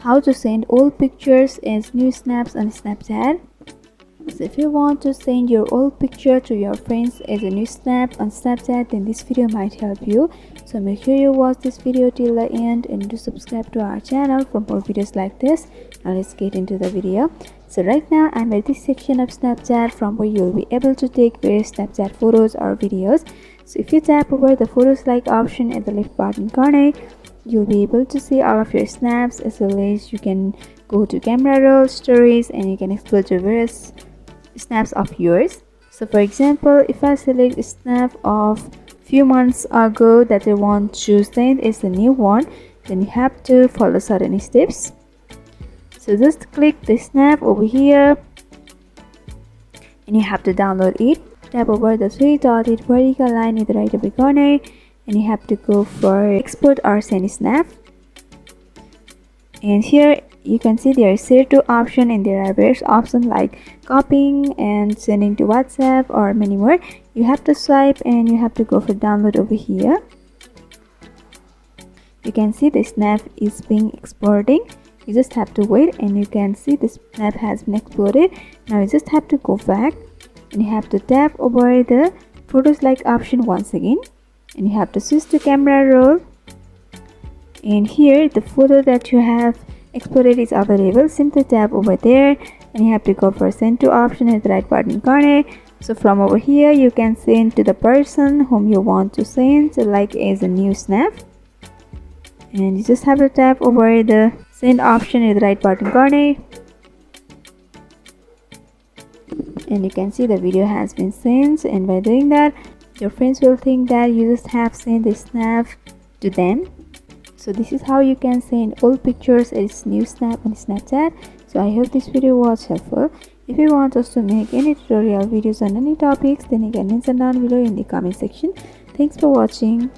how to send old pictures as new snaps on Snapchat. So if you want to send your old picture to your friends as a new snap on Snapchat, then this video might help you. So make sure you watch this video till the end and do subscribe to our channel for more videos like this. Now let's get into the video. So right now I'm at this section of Snapchat from where you'll be able to take various Snapchat photos or videos. So if you tap over the photos like option at the left bottom corner, you'll be able to see all of your snaps, as well as you can go to camera roll, stories, and you can explore to various snaps of yours. So for example, if I select a snap of few months ago that I want to send as a new one, then you have to follow certain steps. So just click the snap over here and you have to download it. Tap over the three dotted vertical line in the right upper corner and you have to go for export or send snap. And here you can see there is two option and there are various options like copying and sending to WhatsApp or many more. You have to swipe and you have to go for download over here. You can see the snap is being exporting. You just have to wait and you can see the snap has been exported. Now you just have to go back and you have to tap over the photos like option once again and you have to switch to camera roll. And here the photo that you have exported is available. Simply tap over there and you have to go for send to option at the right bottom corner. So from over here you can send to the person whom you want to send, like as a new snap, and you just have to tap over the send option at the right bottom corner and you can see the video has been sent. And by doing that, your friends will think that you just have sent the snap to them. So this is how you can send old pictures as new snap on Snapchat. So I hope this video was helpful. If you want us to make any tutorial videos on any topics, then you can mention down below in the comment section. Thanks for watching.